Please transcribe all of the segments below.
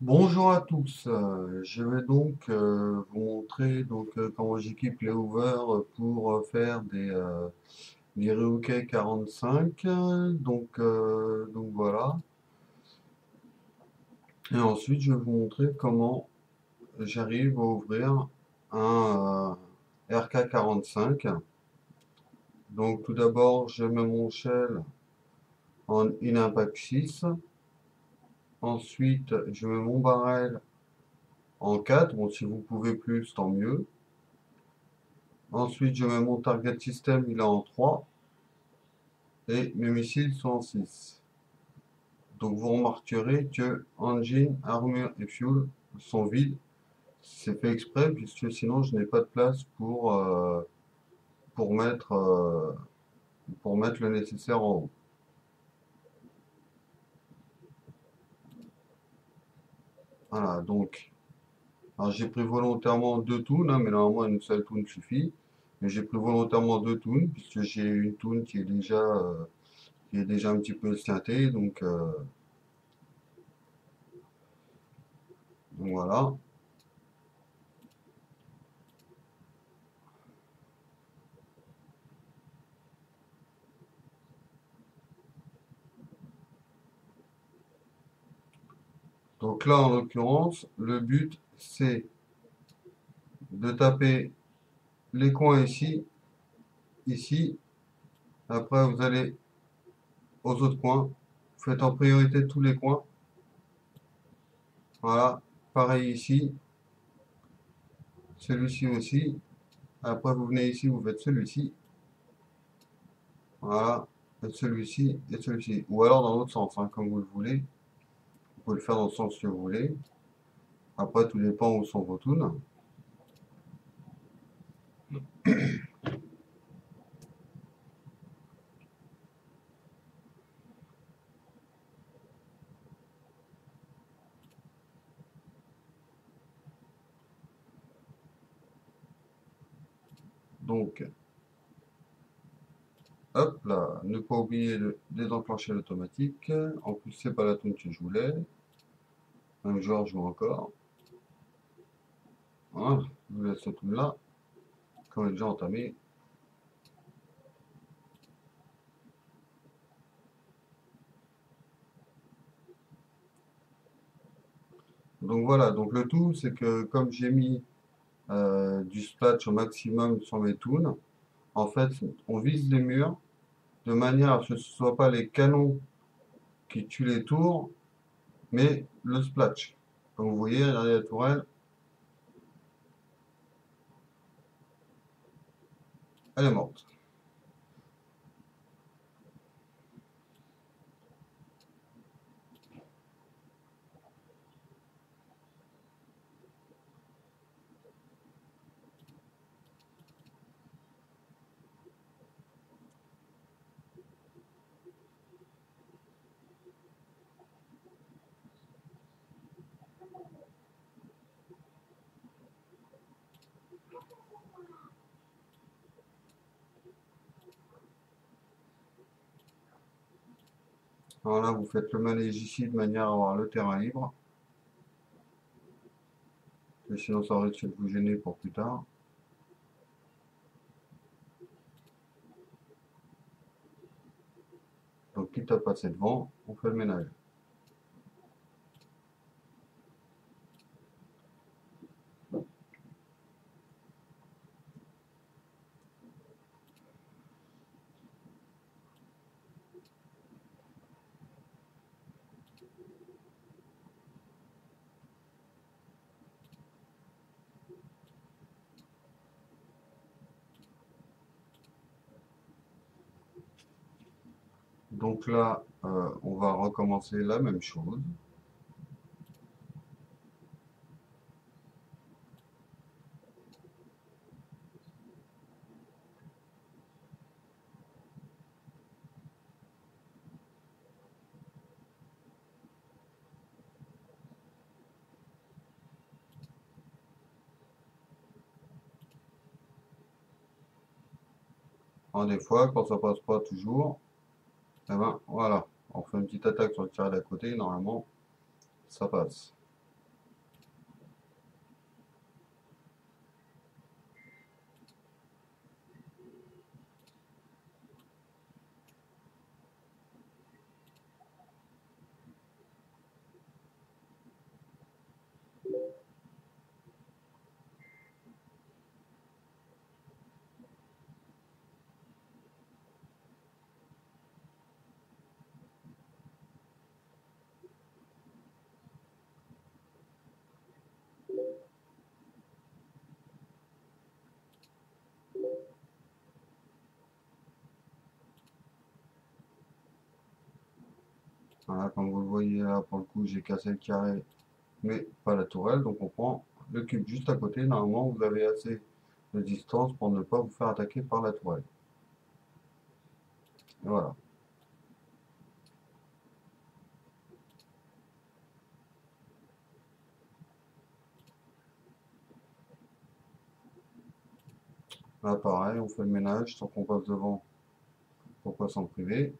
Bonjour à tous, je vais donc vous montrer comment j'équipe les hoovers pour faire des rehoquets 45. Donc voilà. Et ensuite je vais vous montrer comment j'arrive à ouvrir un RK 45. Donc tout d'abord je mets mon shell en in-impact 6. Ensuite je mets mon barrel en 4. Bon, si vous pouvez plus, tant mieux. Ensuite, je mets mon target system, il est en 3 et mes missiles sont en 6. Donc vous remarquerez que engine, armure et fuel sont vides. C'est fait exprès puisque sinon je n'ai pas de place pour mettre, euh, pour mettre le nécessaire en haut. Voilà, donc alors j'ai pris volontairement deux toons, hein, mais normalement une seule toon suffit. Mais j'ai pris volontairement deux toons puisque j'ai une toon qui est déjà un petit peu esquintée. Donc voilà. Donc là, en l'occurrence, le but, c'est de taper les coins ici, ici. Après, vous allez aux autres coins. Vous faites en priorité tous les coins. Voilà. Pareil ici. Celui-ci aussi. Après, vous venez ici, vous faites celui-ci. Voilà. Et celui-ci et celui-ci. Ou alors dans l'autre sens, hein, comme vous le voulez. Vous pouvez le faire dans le sens que vous voulez. Après, tout dépend où sont vos toons. Donc, hop là, ne pas oublier de désenclencher l'automatique. En plus, c'est pas la toon que je voulais. Un joueur joue encore. Voilà, je vous laisse ce tool là, qu'on est déjà entamé. Donc voilà, donc le tout, c'est que comme j'ai mis du splash au maximum sur mes toons, en fait, on vise les murs de manière à ce que ce ne soit pas les canons qui tuent les tours, mais le splash. Comme vous voyez, regardez la tourelle, elle est morte. Alors là, vous faites le manège ici de manière à avoir le terrain libre, et sinon ça risque de vous gêner pour plus tard. Donc quitte à passer devant, on fait le ménage. Donc là, on va recommencer la même chose. Des fois, quand ça passe pas toujours, eh ben voilà, on fait une petite attaque sur le tiré d'à côté, normalement, ça passe. Voilà, comme vous le voyez là, pour le coup, j'ai cassé le carré, mais pas la tourelle. Donc on prend le cube juste à côté. Normalement, vous avez assez de distance pour ne pas vous faire attaquer par la tourelle. Et voilà. Là, pareil, on fait le ménage sans qu'on passe devant. Pourquoi s'en priver?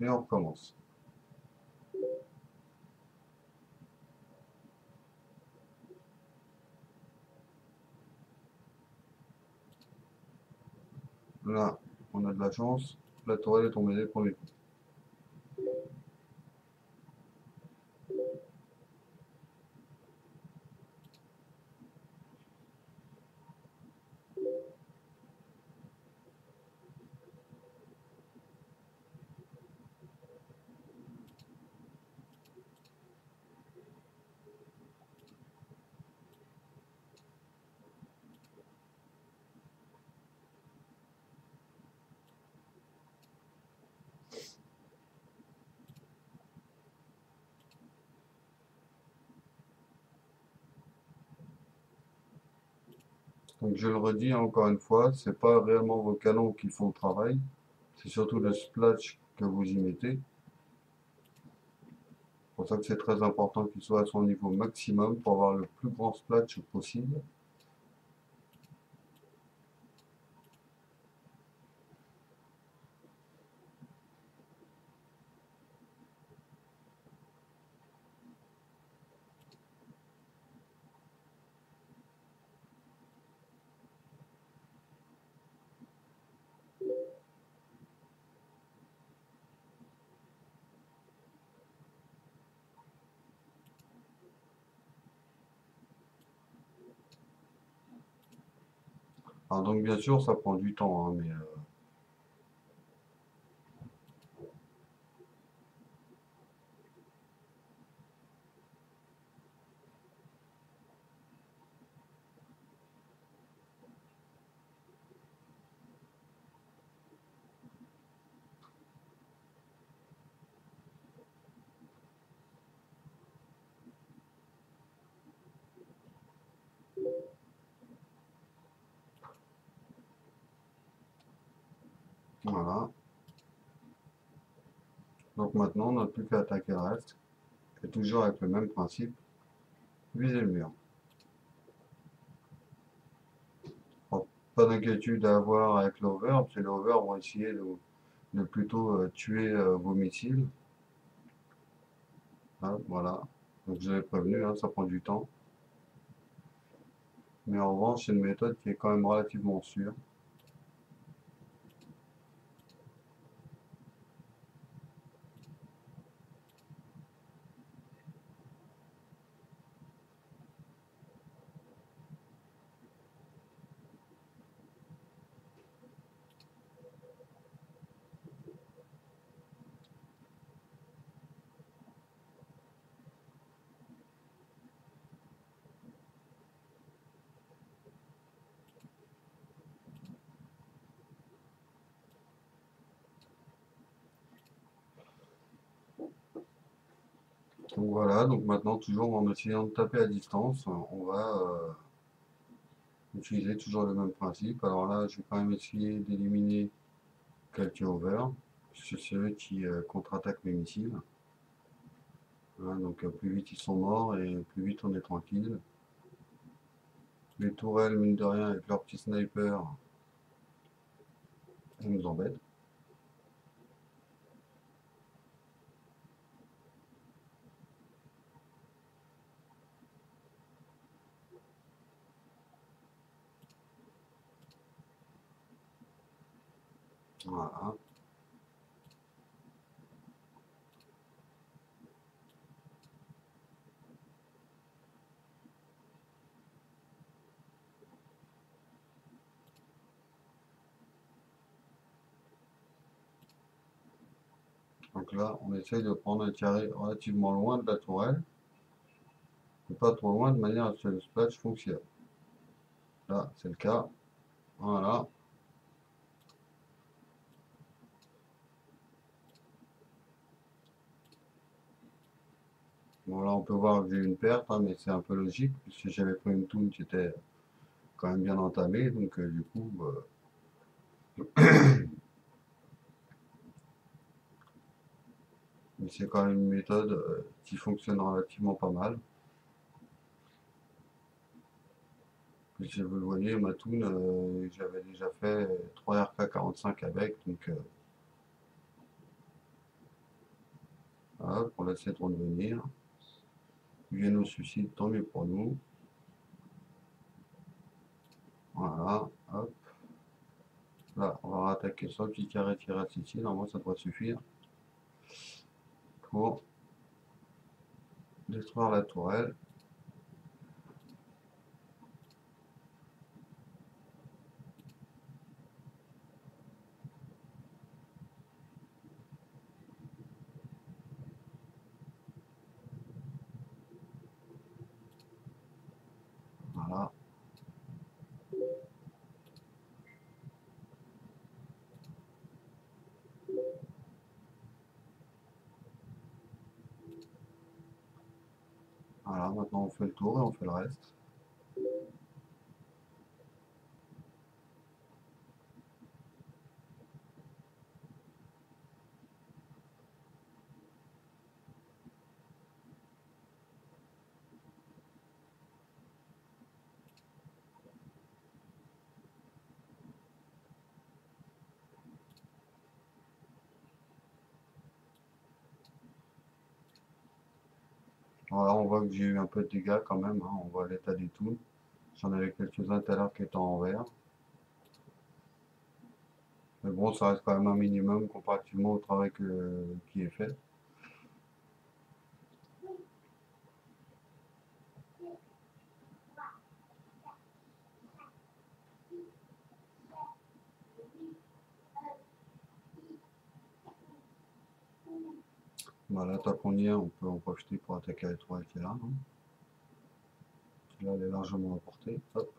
Et on recommence. Là, on a de la chance. La tourelle est tombée dès le premier coup. Donc je le redis encore une fois, c'est pas réellement vos canons qui font le travail, c'est surtout le splash que vous y mettez. C'est pour ça que c'est très important qu'il soit à son niveau maximum pour avoir le plus grand splash possible. Alors donc bien sûr ça prend du temps, hein, mais voilà. Donc maintenant on n'a plus qu'à attaquer le reste, et toujours avec le même principe, viser le mur. Alors, pas d'inquiétude à avoir avec l'over, parce que les over vont essayer de plutôt tuer vos missiles. Hein, voilà. Donc je l'ai prévenu, hein, ça prend du temps. Mais en revanche, c'est une méthode qui est quand même relativement sûre. Donc voilà, donc maintenant toujours en essayant de taper à distance, on va utiliser toujours le même principe. Alors là, je vais quand même essayer d'éliminer quelques over, c'est ceux qui contre-attaquent mes missiles. Hein, donc plus vite ils sont morts et plus vite on est tranquille. Les tourelles, mine de rien, avec leur petit sniper, elles nous embêtent. Voilà. Donc là, on essaye de prendre un carré relativement loin de la tourelle, mais pas trop loin de manière à ce que le splash fonctionne. Là, c'est le cas. Voilà. Bon, là, on peut voir que j'ai eu une perte, hein, mais c'est un peu logique, puisque j'avais pris une toune qui était quand même bien entamée, donc du coup, mais c'est quand même une méthode qui fonctionne relativement pas mal. Si vous le voyez, ma toune, j'avais déjà fait 3 RK45 avec, donc hop, on laisse les tournes venir. Ils viennent au suicide, tant mieux pour nous. Voilà, hop. Là, on va rattaquer sur le petit carré qui reste ici. Normalement, ça devrait suffire pour détruire la tourelle. Voilà. Voilà, maintenant on fait le tour et on fait le reste. Voilà, on voit que j'ai eu un peu de dégâts quand même, hein. On voit l'état des tours. J'en avais quelques-uns tout à l'heure qui étaient en vert. Mais bon, ça reste quand même un minimum comparativement au travail qui est fait. Voilà, tant qu'on y est, on peut en profiter pour attaquer la tourelle qui est là, hein. Là, elle est largement à portée. Hop.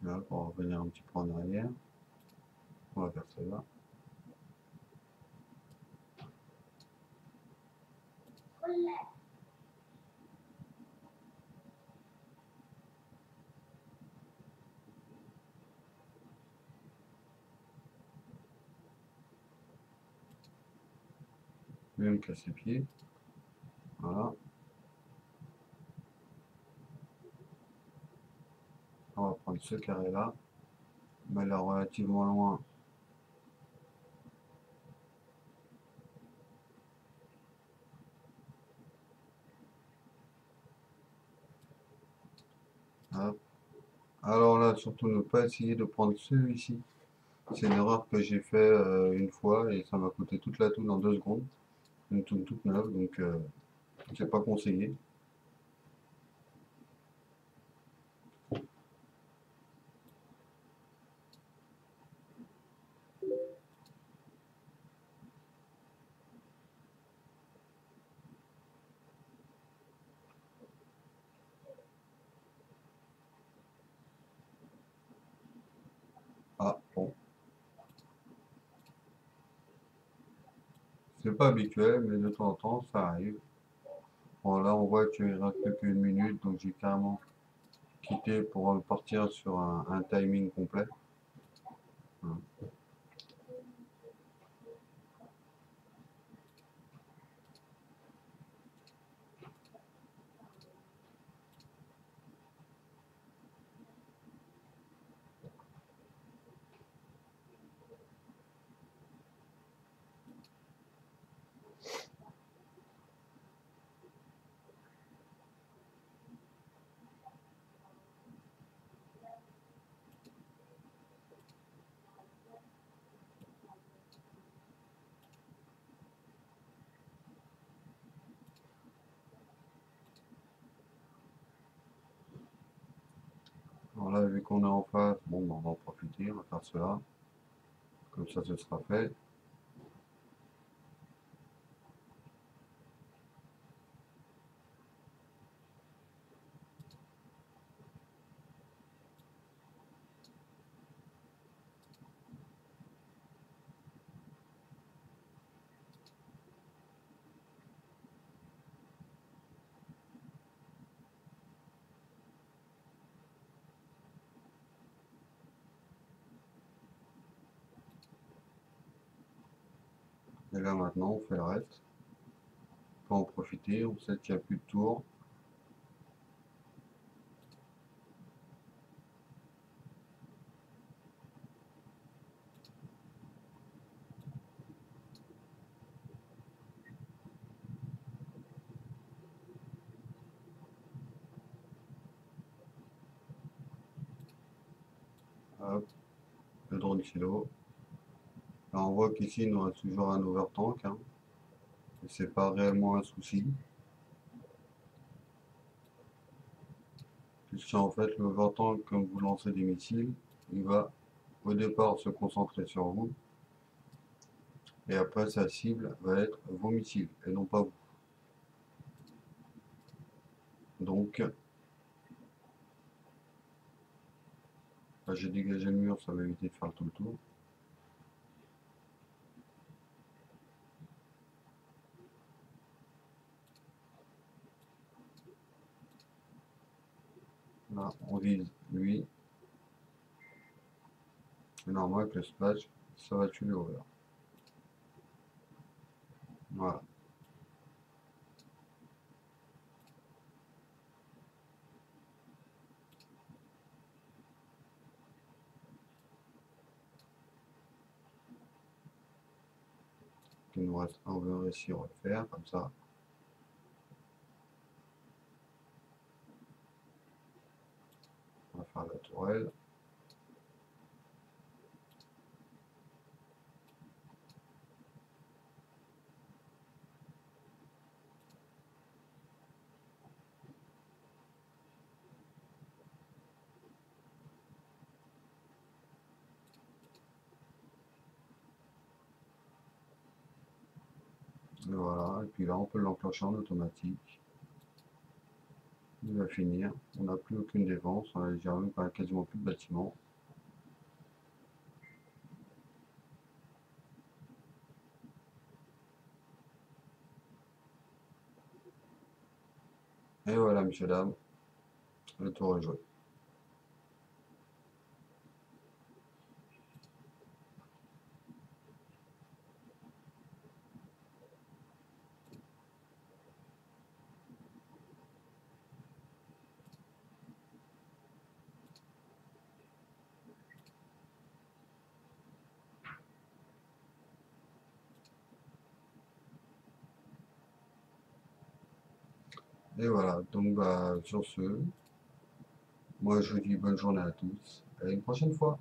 Là, pour revenir un petit peu en arrière, on va faire celle-là. Je vais me casser les pieds. Voilà. On va prendre ce carré-là, mais là relativement loin. Hop. Alors là, surtout ne pas essayer de prendre celui-ci. C'est une erreur que j'ai fait une fois et ça m'a coûté toute la toune en 2 secondes. Une toune toute neuve, donc c'est pas conseillé. Ah, bon. C'est pas habituel, mais de temps en temps, ça arrive. Bon, là, on voit qu'il reste plus qu'une minute, donc j'ai carrément quitté pour partir sur un timing complet. Voilà. vu qu'on est en face, bon, on va en profiter, on va faire cela. Comme ça, ce sera fait. Et là maintenant, on fait le reste. On peut en profiter, on sait qu'il n'y a plus de tour. Hop, le drone silo. Là, on voit qu'ici, il nous reste toujours un overtank. Hein, et c'est pas réellement un souci. Puisque en fait, le overtank, quand vous lancez des missiles, il va au départ se concentrer sur vous. Et après, sa cible va être vos missiles et non pas vous. Donc, là, j'ai dégagé le mur, ça va éviter de faire tout le tour. Là, on vise lui. C'est normal que le splash, ça va tuer le over. Voilà. Il nous reste un over ici, on va le faire comme ça. On va faire la tourelle. Et voilà, et puis là on peut l'enclencher en automatique. Il va finir. On n'a plus aucune défense, on a déjà même quasiment plus de bâtiments. Et voilà, messieurs, dames, le tour est joué. Et voilà, donc bah, sur ce, moi je vous dis bonne journée à tous et à une prochaine fois.